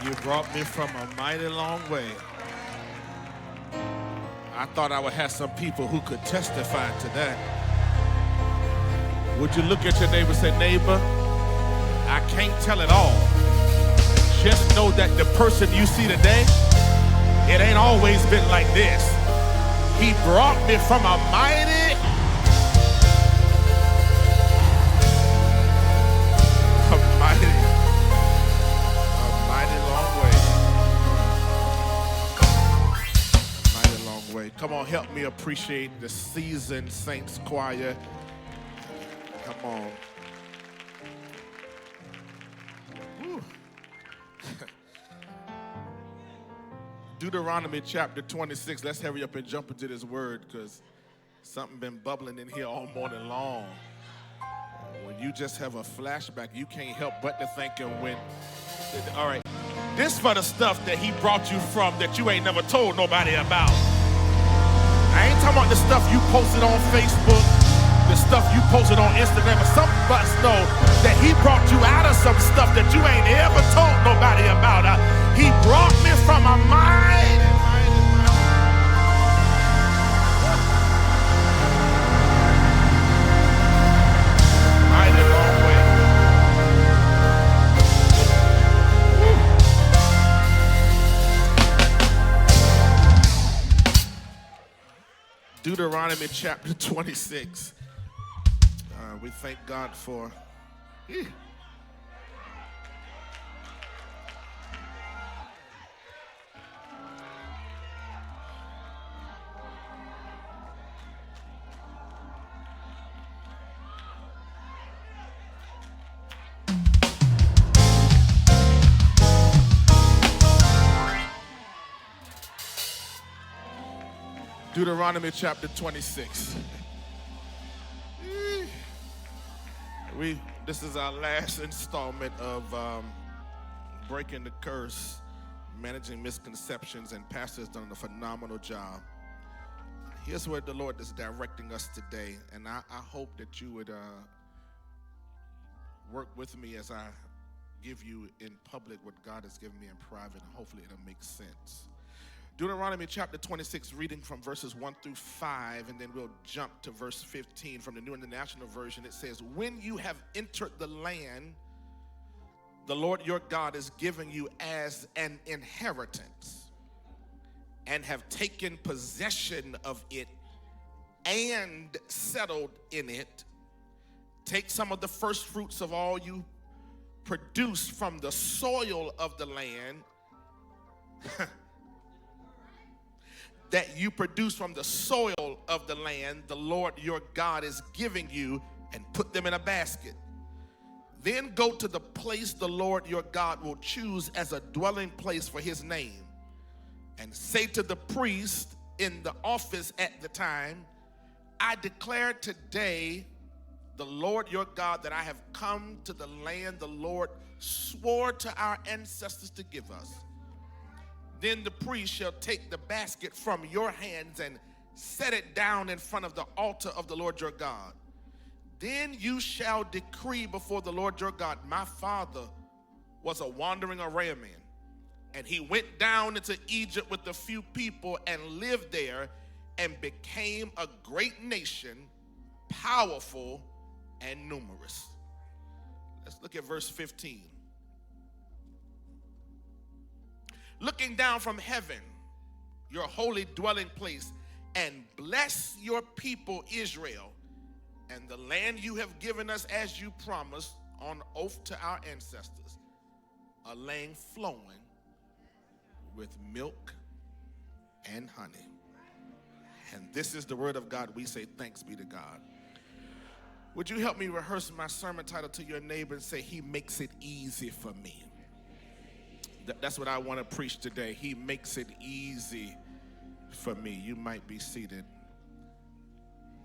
You brought me from a mighty long way. I thought I would have some people who could testify to that. Would you look at your neighbor and say, neighbor, I can't tell it all. Just know that the person you see today, it ain't always been like this. He brought me from a mighty long way. Come on, help me appreciate the seasoned Saints choir. Come on. Whew. Deuteronomy chapter 26. Let's hurry up and jump into this word because something been bubbling in here all morning long. When you just have a flashback, you can't help but to think of when. All right, this for the stuff that he brought you from that you ain't never told nobody about. I ain't talking about the stuff you posted on Facebook, the stuff you posted on Instagram, but some of us know that he brought you out of some stuff that you ain't ever told nobody about. He brought me from a mighty long way. Deuteronomy chapter 26. We thank God for. Deuteronomy chapter 26. This is our last installment of Breaking the Curse, Managing Misconceptions, and Pastor has done a phenomenal job. Here's where the Lord is directing us today, and I hope that you would work with me as I give you in public what God has given me in private, and hopefully it'll make sense. Deuteronomy chapter 26, reading from verses 1 through 5, and then we'll jump to verse 15 from the New International Version. It says, when you have entered the land the Lord your God is giving you as an inheritance, and have taken possession of it and settled in it, take some of the first fruits of all you produce from the soil of the land that you produce from the soil of the land the Lord your God is giving you, and put them in a basket. Then go to the place the Lord your God will choose as a dwelling place for his name, and say to the priest in the office at the time, I declare today the Lord your God that I have come to the land the Lord swore to our ancestors to give us. Then the priest shall take the basket from your hands and set it down in front of the altar of the Lord your God. Then you shall decree before the Lord your God, my father was a wandering Aramean, and he went down into Egypt with a few people and lived there and became a great nation, powerful and numerous. Let's look at verse 15. Looking down from heaven, your holy dwelling place, and bless your people Israel and the land you have given us as you promised on oath to our ancestors, a land flowing with milk and honey. And this is the word of God. We say thanks be to God. Would you help me rehearse my sermon title to your neighbor and say, he makes it easy for me? That's what I want to preach today. He makes it easy for me. You might be seated.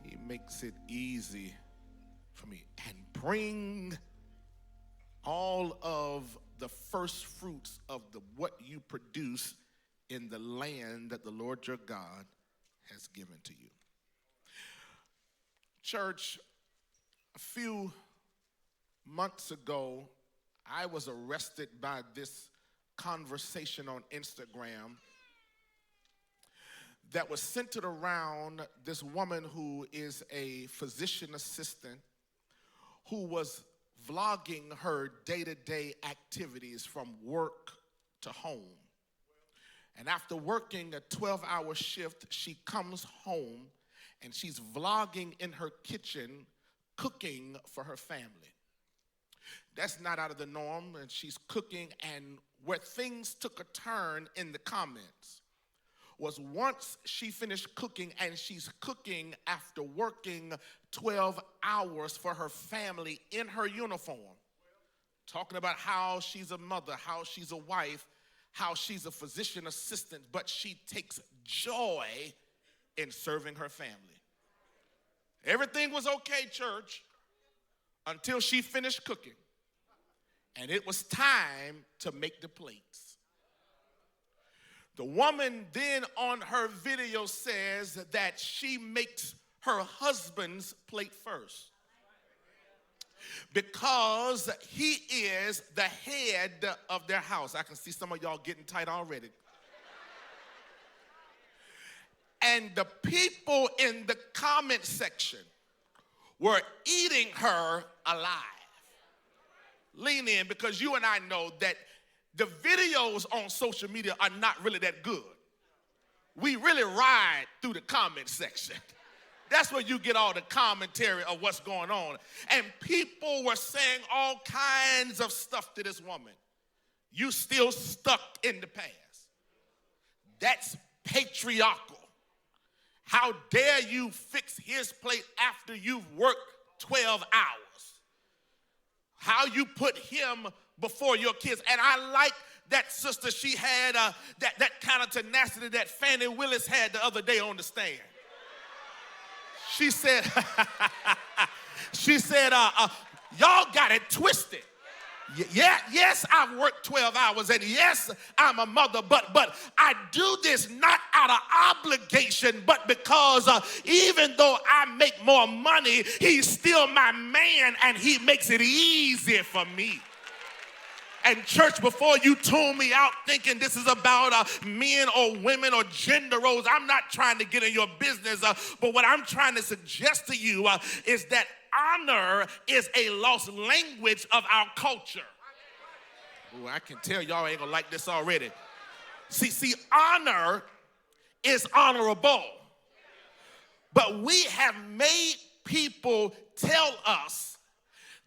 He makes it easy for me. And bring all of the first fruits of what you produce in the land that the Lord your God has given to you. Church, a few months ago, I was arrested by this conversation on Instagram that was centered around this woman who is a physician assistant who was vlogging her day-to-day activities from work to home. And after working a 12-hour shift, she comes home and she's vlogging in her kitchen, cooking for her family. That's not out of the norm, and she's cooking, and where things took a turn in the comments was once she finished cooking, and she's cooking after working 12 hours for her family in her uniform, talking about how she's a mother, how she's a wife, how she's a physician assistant, but she takes joy in serving her family. Everything was okay, church, until she finished cooking. And it was time to make the plates. The woman then on her video says that she makes her husband's plate first because he is the head of their house. I can see some of y'all getting tight already. And the people in the comment section were eating her alive. Lean in, because you and I know that the videos on social media are not really that good. We really ride through the comment section. That's where you get all the commentary of what's going on. And people were saying all kinds of stuff to this woman. You still stuck in the past. That's patriarchal. How dare you fix his plate after you've worked 12 hours? How you put him before your kids. And I like that sister. She had that kind of tenacity that Fannie Willis had the other day on the stand. She said, y'all got it twisted. Yeah, yes, I've worked 12 hours, and yes, I'm a mother, but I do this not out of obligation, but because even though I make more money, he's still my man, and he makes it easy for me. And church, before you tune me out thinking this is about men or women or gender roles, I'm not trying to get in your business, but what I'm trying to suggest to you is that honor is a lost language of our culture. Ooh, I can tell y'all ain't gonna like this already. See, honor is honorable. But we have made people tell us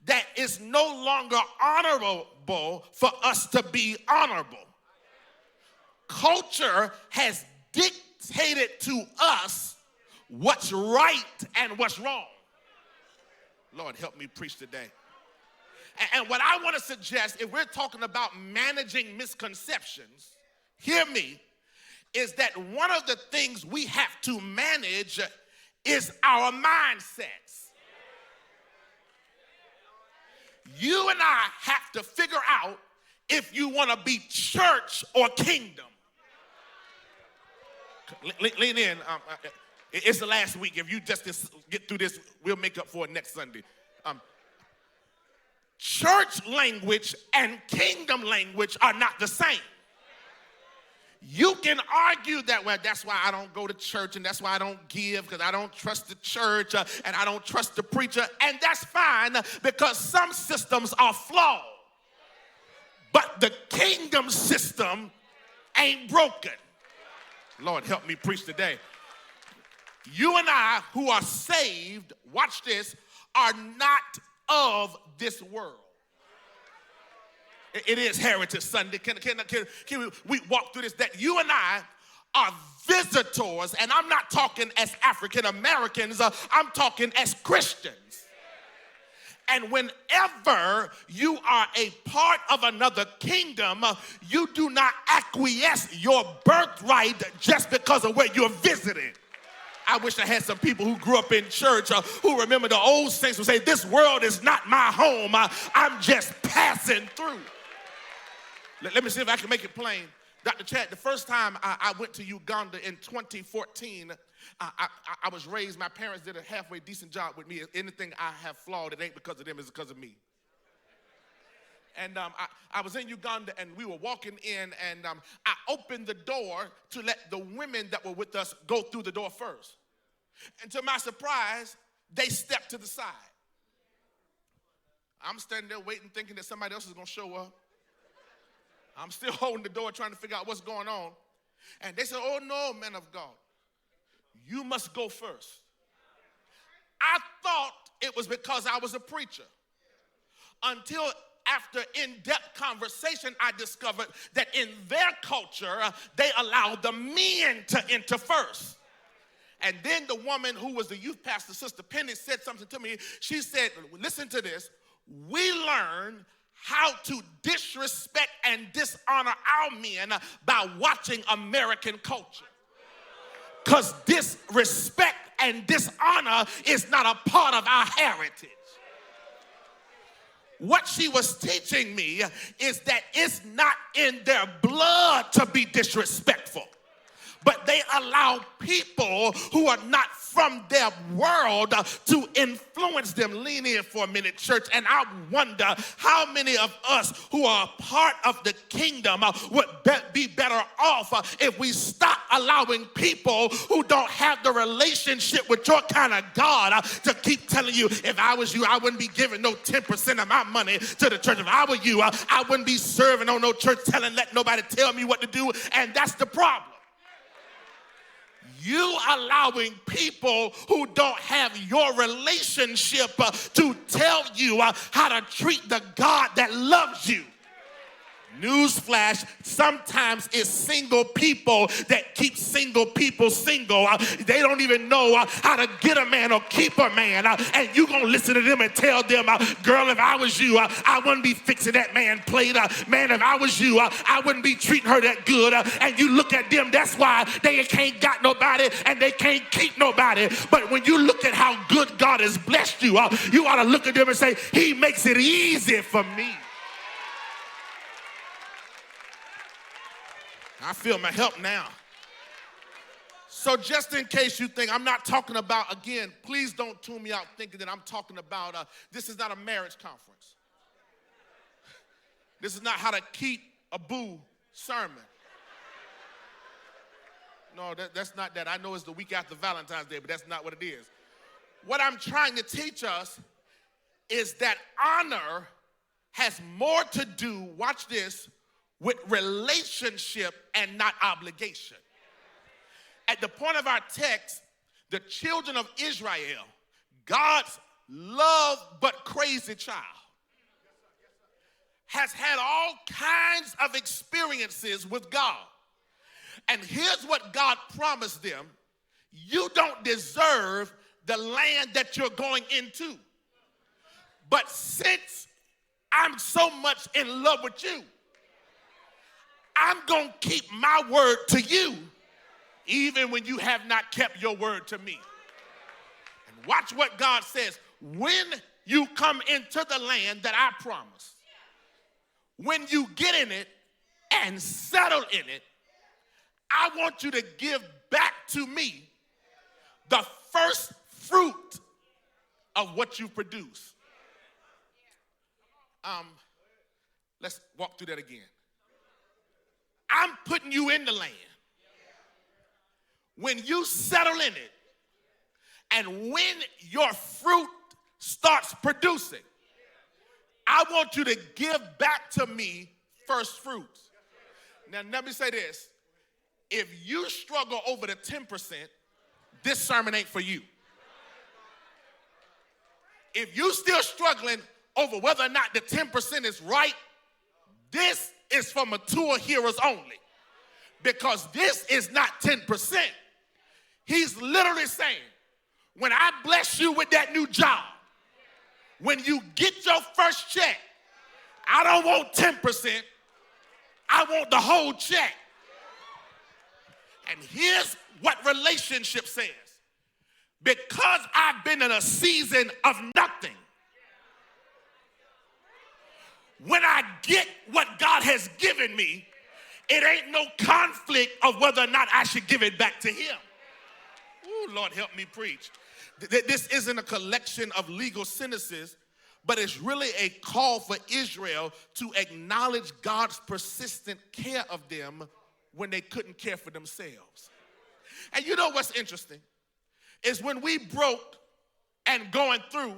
that it's no longer honorable for us to be honorable. Culture has dictated to us what's right and what's wrong. Lord, help me preach today. And what I want to suggest, if we're talking about managing misconceptions, hear me, is that one of the things we have to manage is our mindsets. You and I have to figure out if you want to be church or kingdom. Lean in. It's the last week. If you just get through this, we'll make up for it next Sunday. Church language and kingdom language are not the same. You can argue that, well, that's why I don't go to church, and that's why I don't give, because I don't trust the church, and I don't trust the preacher, and that's fine, because some systems are flawed. But the kingdom system ain't broken. Lord, help me preach today. You and I, who are saved, watch this, are not of this world. It is Heritage Sunday. Can we walk through this? That you and I are visitors, and I'm not talking as African Americans, I'm talking as Christians. And whenever you are a part of another kingdom, you do not acquiesce your birthright just because of where you're visiting. I wish I had some people who grew up in church who remember the old saints who say, this world is not my home. I'm just passing through. Let me see if I can make it plain. Dr. Chad, the first time I went to Uganda in 2014, I was raised, my parents did a halfway decent job with me. Anything I have flawed, it ain't because of them, it's because of me. And I was in Uganda, and we were walking in, and I opened the door to let the women that were with us go through the door first. And to my surprise, they stepped to the side. I'm standing there waiting, thinking that somebody else is going to show up. I'm still holding the door, trying to figure out what's going on. And they said, "Oh, no, man of God, you must go first." I thought it was because I was a preacher, until after in-depth conversation, I discovered that in their culture, they allowed the men to enter first. And then the woman who was the youth pastor, Sister Penny, said something to me. She said, "Listen to this. We learn how to disrespect and dishonor our men by watching American culture. Because disrespect and dishonor is not a part of our heritage." What she was teaching me is that it's not in their blood to be disrespectful, but they allow people who are not from their world to influence them. Lean in for a minute, church, and I wonder how many of us who are a part of the kingdom would be better off if we stop allowing people who don't have the relationship with your kind of God to keep telling you, "If I was you, I wouldn't be giving no 10% of my money to the church. If I were you, I wouldn't be serving on no church let nobody tell me what to do." And that's the problem. You allowing people who don't have your relationship to tell you how to treat the God that loves you. Newsflash, sometimes it's single people that keep single people single. They don't even know how to get a man or keep a man. And you going to listen to them and tell them, "Girl, if I was you, I wouldn't be fixing that man plate. Man, if I was you, I wouldn't be treating her that good." And you look at them, that's why they can't got nobody and they can't keep nobody. But when you look at how good God has blessed you, you ought to look at them and say, "He makes it easy for me." I feel my help now. So just in case you think I'm not talking about, again, please don't tune me out thinking that I'm talking about, this is not a marriage conference. This is not how to keep a boo sermon. No, that's not that. I know it's the week after Valentine's Day, but that's not what it is. What I'm trying to teach us is that honor has more to do, watch this, with relationship and not obligation. At the point of our text, the children of Israel, God's loved but crazy child, has had all kinds of experiences with God. And here's what God promised them: you don't deserve the land that you're going into. But since I'm so much in love with you, I'm going to keep my word to you, even when you have not kept your word to me. And watch what God says. When you come into the land that I promised, when you get in it and settle in it, I want you to give back to me the first fruit of what you produce. Let's walk through that again. I'm putting you in the land. When you settle in it, and when your fruit starts producing, I want you to give back to me first fruits. Now, let me say this. If you struggle over the 10%, this sermon ain't for you. If you still struggling over whether or not the 10% is right, this is for mature hearers only, because this is not 10%. He's literally saying, when I bless you with that new job, when you get your first check, I don't want 10%, I want the whole check. And here's what relationship says: because I've been in a season of nothing, when I get what God has given me, it ain't no conflict of whether or not I should give it back to him. Ooh, Lord, help me preach. This isn't a collection of legal sentences, but it's really a call for Israel to acknowledge God's persistent care of them when they couldn't care for themselves. And you know what's interesting is when we broke and going through,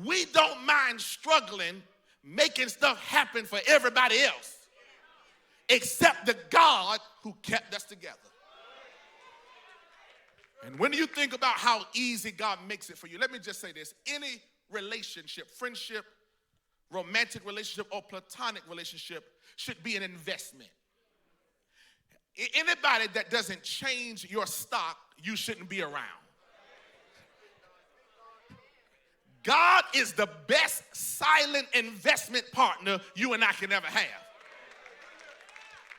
we don't mind struggling, making stuff happen for everybody else, except the God who kept us together. And when you think about how easy God makes it for you, let me just say this. Any relationship, friendship, romantic relationship, or platonic relationship should be an investment. Anybody that doesn't change your stock, you shouldn't be around. God is the best silent investment partner you and I can ever have.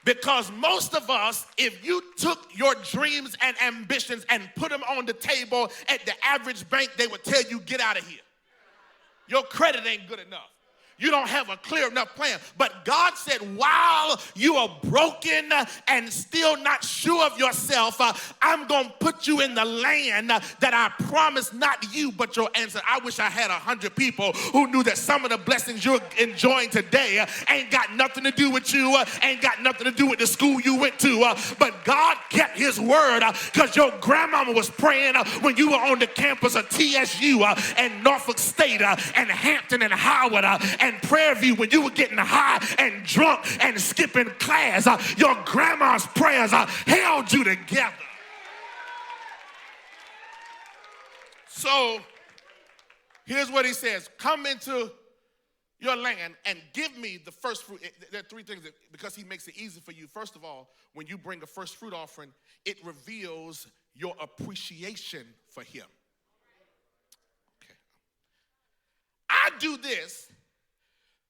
Because most of us, if you took your dreams and ambitions and put them on the table at the average bank, they would tell you, get out of here. Your credit ain't good enough. You don't have a clear enough plan. But God said, while you are broken and still not sure of yourself, I'm going to put you in the land that I promised not you, but your answer. I wish I had 100 people who knew that some of the blessings you're enjoying today ain't got nothing to do with you, ain't got nothing to do with the school you went to, but God kept his word because your grandmama was praying when you were on the campus of TSU and Norfolk State and Hampton and Howard and Prairie View when you were getting high and drunk and skipping class. Your grandma's prayers held you together. So here's what he says. Come into your land and give me the first fruit. There are three things because he makes it easy for you. First of all, when you bring a first fruit offering, it reveals your appreciation for him. Okay. I do this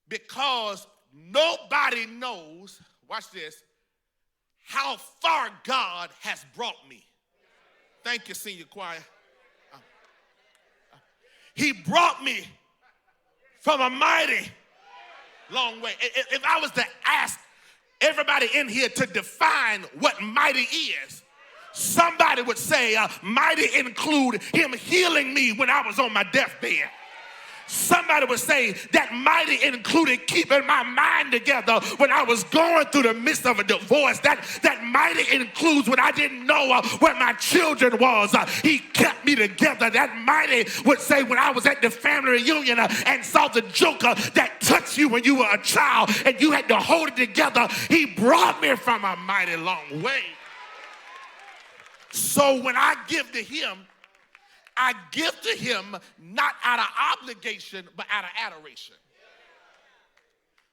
because nobody knows, watch this, how far God has brought me. Thank you, senior choir. He brought me from a mighty long way. If I was to ask everybody in here to define what mighty is, somebody would say mighty include him healing me when I was on my deathbed. Somebody would say that mighty included keeping my mind together when I was going through the midst of a divorce. That mighty includes when I didn't know where my children was. He kept me together. That mighty would say when I was at the family reunion and saw the joker that touched you when you were a child and you had to hold it together. He brought me from a mighty long way. So when I give to him, I give to him not out of obligation, but out of adoration.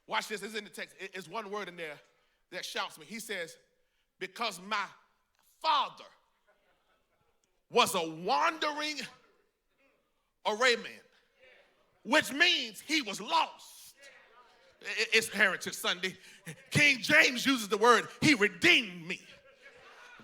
Watch this. It's in the text. It's one word in there that shouts me. He says, because my father was a wandering array man, which means he was lost. It's Heritage Sunday. King James uses the word, he redeemed me.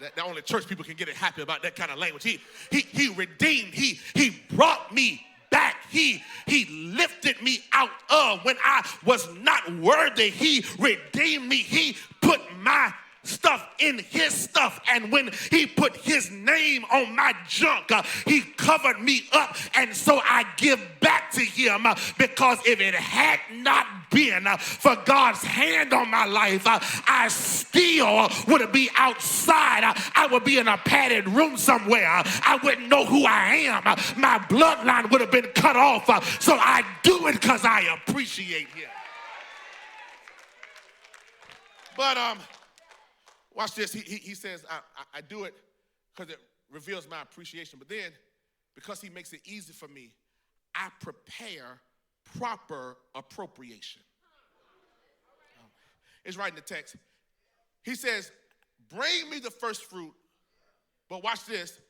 That only church people can get it happy about that kind of language. He redeemed. He brought me back. He lifted me out of when I was not worthy. He redeemed me. He put my stuff in his stuff, and when he put his name on my junk, he covered me up, and so I give back to him because if it had not been for God's hand on my life, I still would be outside. I would be in a padded room somewhere. I wouldn't know who I am. My bloodline would have been cut off. So I do it because I appreciate him. But watch this. He says, I do it because it reveals my appreciation. But then, because he makes it easy for me, I prepare proper appropriation. It's right in the text. He says, bring me the first fruit, but watch this,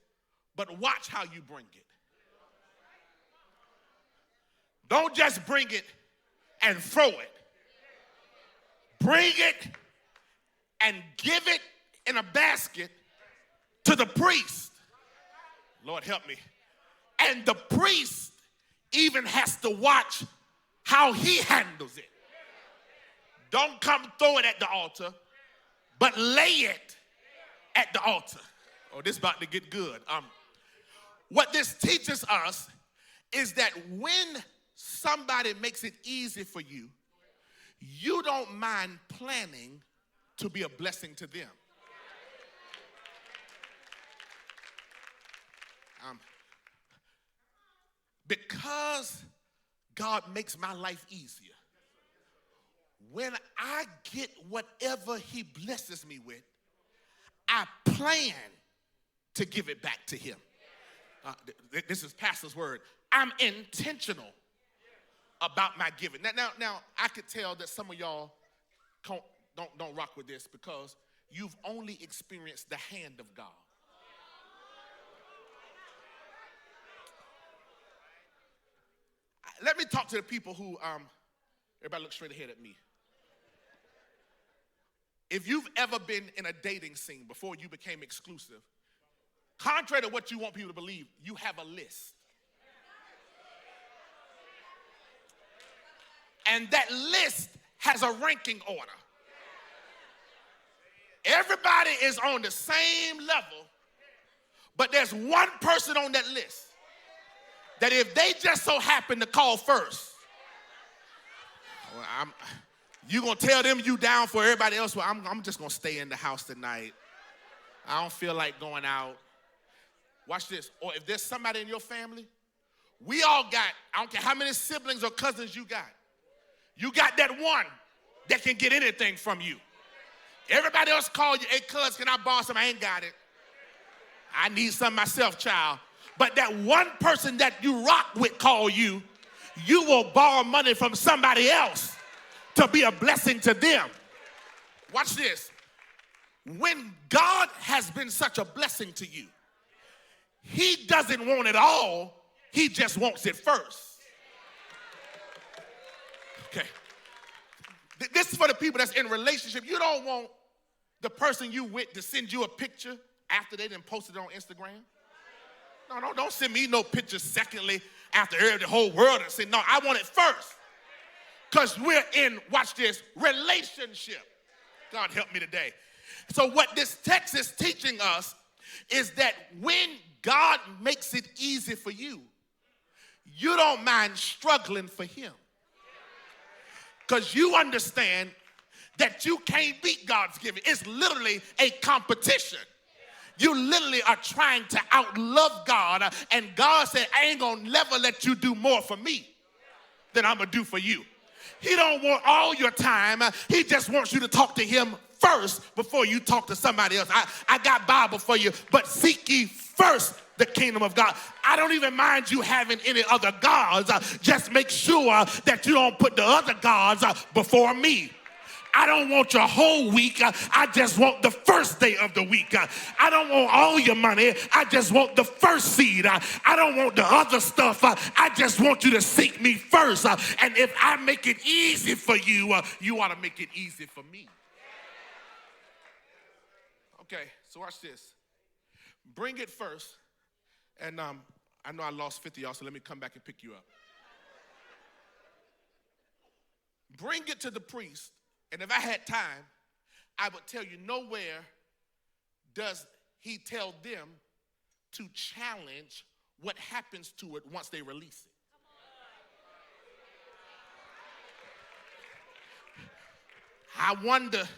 but watch how you bring it. Don't just bring it and throw it. Bring it and give it in a basket to the priest. Lord help me. And the priest even has to watch how he handles it. Don't come throw it at the altar, but lay it at the altar. Oh, this is about to get good. What this teaches us is that when somebody makes it easy for you, you don't mind planning to be a blessing to them. Because God makes my life easier, when I get whatever he blesses me with, I plan to give it back to him. This is Pastor's word. I'm intentional about my giving. Now, I could tell that some of y'all don't rock with this because you've only experienced the hand of God. Let me talk to the people who, everybody look straight ahead at me. If you've ever been in a dating scene before you became exclusive, contrary to what you want people to believe, you have a list. And that list has a ranking order. Everybody is on the same level, but there's one person on that list that if they just so happen to call first, well, you gonna tell them you down for everybody else? Well, I'm just gonna stay in the house tonight. I don't feel like going out. Watch this. Or if there's somebody in your family, we all got, I don't care how many siblings or cousins you got that one that can get anything from you. Everybody else call you, hey, cuz, can I borrow some? I ain't got it. I need some myself, child. But that one person that you rock with call you, you will borrow money from somebody else to be a blessing to them. Watch this. When God has been such a blessing to you, he doesn't want it all, he just wants it first. Okay. This is for the people that's in a relationship. You don't want the person you with to send you a picture after they done posted it on Instagram. No, don't send me no pictures secondly after the whole world and say, no, I want it first. Because we're in, watch this, relationship. God help me today. So what this text is teaching us is that when God makes it easy for you, you don't mind struggling for him. Because you understand that you can't beat God's giving. It's literally a competition. You literally are trying to outlove God, and God said, I ain't gonna never let you do more for me than I'm gonna do for you. He don't want all your time. He just wants you to talk to him first before you talk to somebody else. I got Bible for you, but seek ye first the kingdom of God. I don't even mind you having any other gods. Just make sure that you don't put the other gods before me. I don't want your whole week. I just want the first day of the week. I don't want all your money. I just want the first seed. I don't want the other stuff. I just want you to seek me first. And if I make it easy for you, you ought to make it easy for me. Okay, so watch this. Bring it first. And I know I lost 50 y'all, so let me come back and pick you up. Bring it to the priest. And if I had time, I would tell you nowhere does he tell them to challenge what happens to it once they release it. I wonder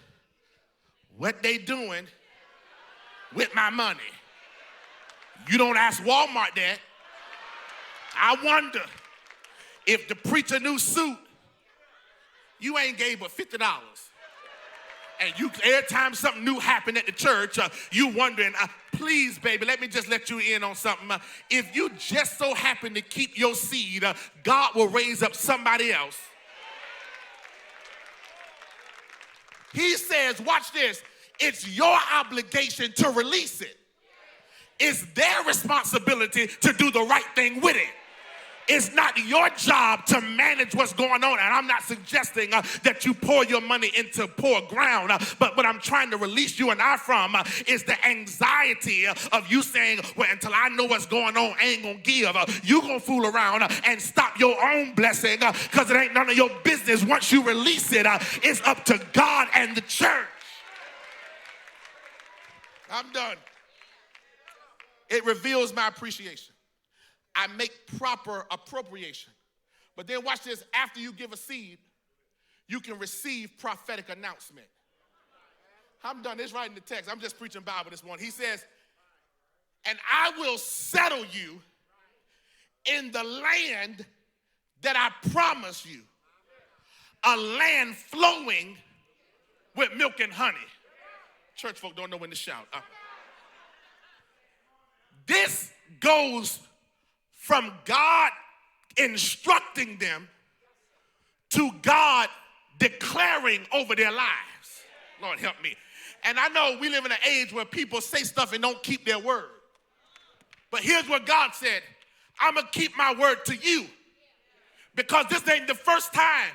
what they doing with my money. You don't ask Walmart that. I wonder if the preacher new suit, you ain't gave but $50. And you, every time something new happened at the church, you wondering, please, baby, let me just let you in on something. If you just so happen to keep your seed, God will raise up somebody else. He says, watch this, it's your obligation to release it. It's their responsibility to do the right thing with it. It's not your job to manage what's going on. And I'm not suggesting that you pour your money into poor ground. But what I'm trying to release you and I from is the anxiety of you saying, well, until I know what's going on, I ain't going to give. You going to fool around and stop your own blessing because it ain't none of your business. Once you release it, it's up to God and the church. I'm done. It reveals my appreciation. I make proper appropriation But then watch this. After you give a seed, you can receive prophetic announcement. I'm done. It's right in the text. I'm just preaching Bible this morning. He says, and I will settle you in the land that I promise you, a land flowing with milk and honey. Church folk don't know when to shout. This goes from God instructing them to God declaring over their lives. Lord help me. And I know we live in an age where people say stuff and don't keep their word. But here's what God said. I'm going to keep my word to you because this ain't the first time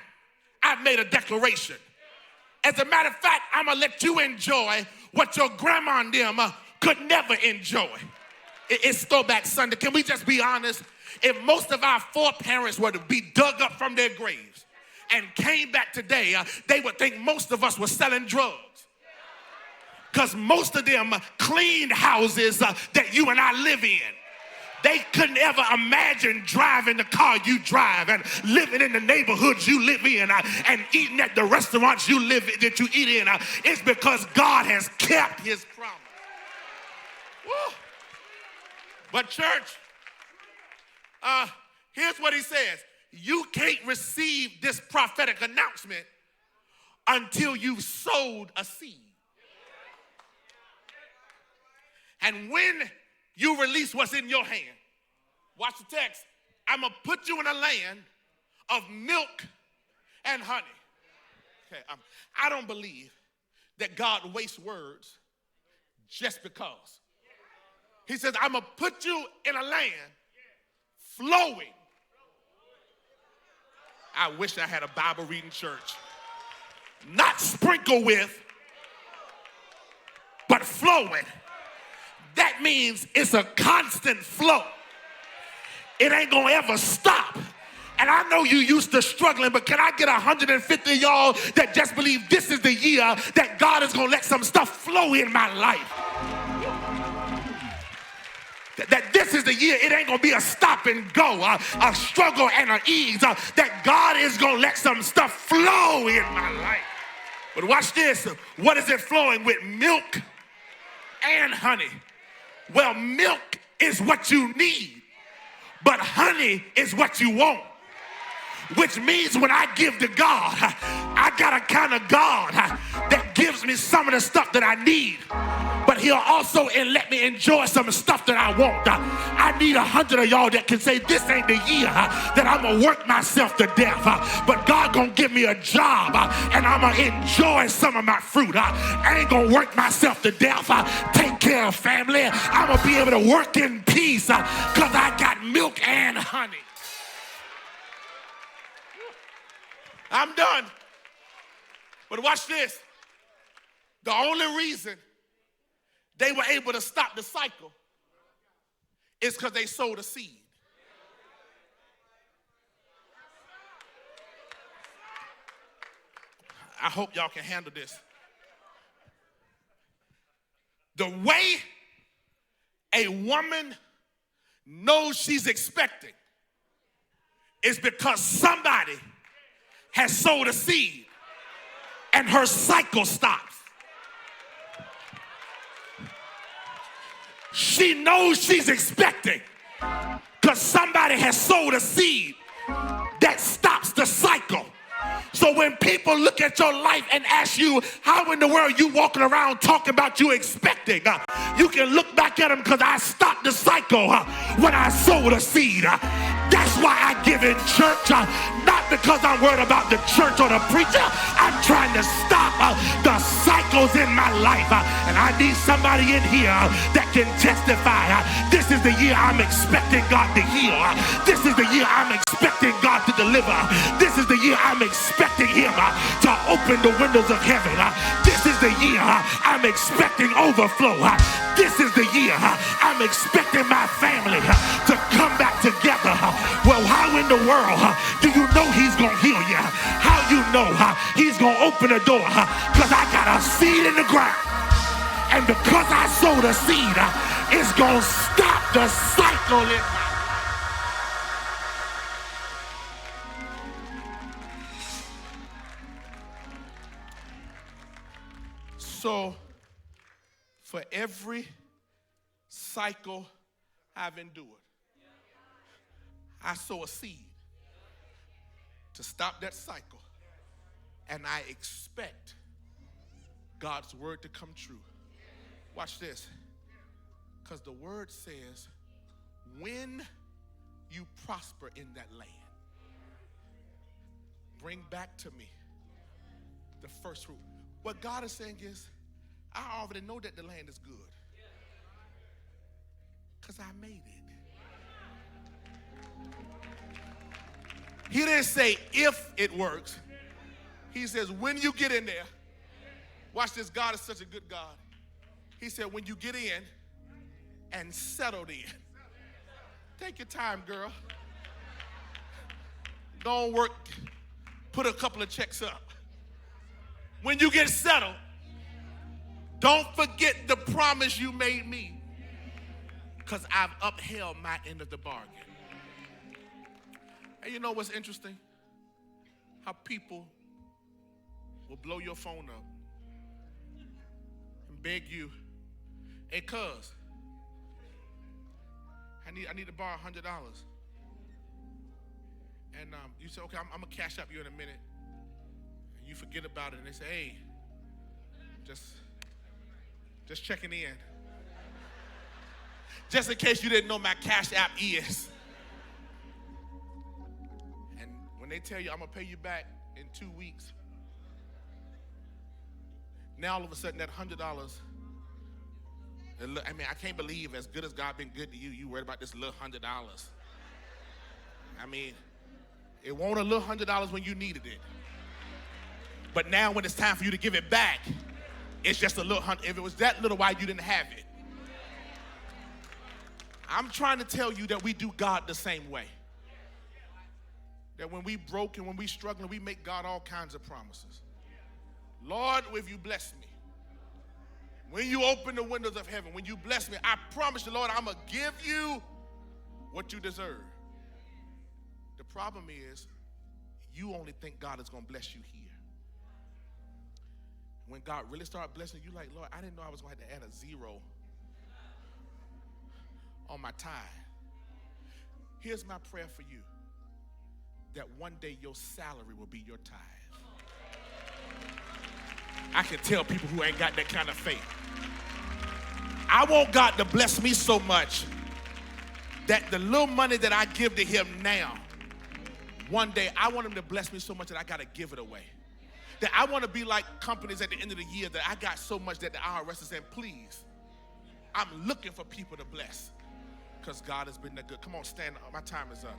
I've made a declaration. As a matter of fact, I'm going to let you enjoy what your grandma and them could never enjoy. It's Throwback Sunday. Can we just be honest? If most of our foreparents were to be dug up from their graves and came back today, they would think most of us were selling drugs. Because most of them cleaned houses that you and I live in. They couldn't ever imagine driving the car you drive and living in the neighborhoods you live in and eating at the restaurants that you eat in. It's because God has kept his promise. Woo. But church, here's what he says. You can't receive this prophetic announcement until you've sowed a seed. And when you release what's in your hand, watch the text. I'm going to put you in a land of milk and honey. Okay, I don't believe that God wastes words just because. He says, I'm going to put you in a land flowing. I wish I had a Bible reading church. Not sprinkled with, but flowing. That means it's a constant flow. It ain't gonna ever stop. And I know you used to struggling, but can I get 150 of y'all that just believe this is the year that God is gonna let some stuff flow in my life? That this is the year it ain't gonna be a stop and go, a struggle and an ease, that God is gonna let some stuff flow in my life. But watch this. What is it flowing with? Milk and honey. Well, milk is what you need, but honey is what you want. Which means when I give to God, I got a kind of God that gives me some of the stuff that I need. But he'll also let me enjoy some stuff that I want. I need 100 of y'all that can say, this ain't the year that I'm going to work myself to death. But God going to give me a job and I'm going to enjoy some of my fruit. I ain't going to work myself to death. Take care of family. I'm going to be able to work in peace because I got milk and honey. I'm done. But watch this. The only reason they were able to stop the cycle is because they sowed a seed. I hope y'all can handle this. The way a woman knows she's expecting is because somebody has sowed a seed and her cycle stops. She knows she's expecting because somebody has sowed a seed that stops the cycle. So when people look at your life and ask you, how in the world you walking around talking about you expecting, you can look back at them because I stopped the cycle when I sowed a seed. That's why I give in church, not because I'm worried about the church or the preacher. I'm trying to stop the cycles in my life. And I need somebody in here that can testify. This is the year I'm expecting God to heal. This is the year I'm expecting God to deliver. This is the year I'm expecting him to open the windows of heaven. This is the year I'm expecting overflow. This is the year I'm expecting my family to come back together. Well, how in the world do you know he's going to heal you? How you know he's going to open the door? Because I got a seed in the ground. And because I sowed a seed, it's going to stop the cycle in my life. So for every cycle I've endured, I sow a seed to stop that cycle, and I expect God's word to come true. Watch this, because the word says, when you prosper in that land, bring back to me the first fruit. What God is saying is, I already know that the land is good because I made it. He didn't say if it works. He says when you get in there. Watch this, God is such a good God. He said when you get in and settled in. Take your time, girl. Don't work, put a couple of checks up. When you get settled, don't forget the promise you made me, because I've upheld my end of the bargain. And you know what's interesting? How people will blow your phone up and beg you, hey, cuz, I need to borrow $100. And you say, okay, I'm going to cash up you in a minute. And you forget about it, and they say, hey, just checking in. Just in case you didn't know my Cash App is. And when they tell you, I'm going to pay you back in 2 weeks, now all of a sudden that $100, I mean, I can't believe as good as God been good to you, you worried about this little $100. I mean, it won't a little $100 when you needed it. But now when it's time for you to give it back, it's just a little $100. If it was that little, why you didn't have it? I'm trying to tell you that we do God the same way. That when we broke and when we struggling, we make God all kinds of promises. Lord, if you bless me, when you open the windows of heaven, when you bless me, I promise you, Lord, I'm going to give you what you deserve. The problem is, you only think God is going to bless you here. When God really started blessing you, like, Lord, I didn't know I was going to have to add a zero on my tithe. Here's my prayer for you, that one day your salary will be your tithe. I can tell people who ain't got that kind of faith. I want God to bless me so much that the little money that I give to him now, one day I want him to bless me so much that I got to give it away. That I want to be like companies at the end of the year that I got so much that the IRS is saying, please, I'm looking for people to bless because God has been that good. Come on, stand up. My time is up.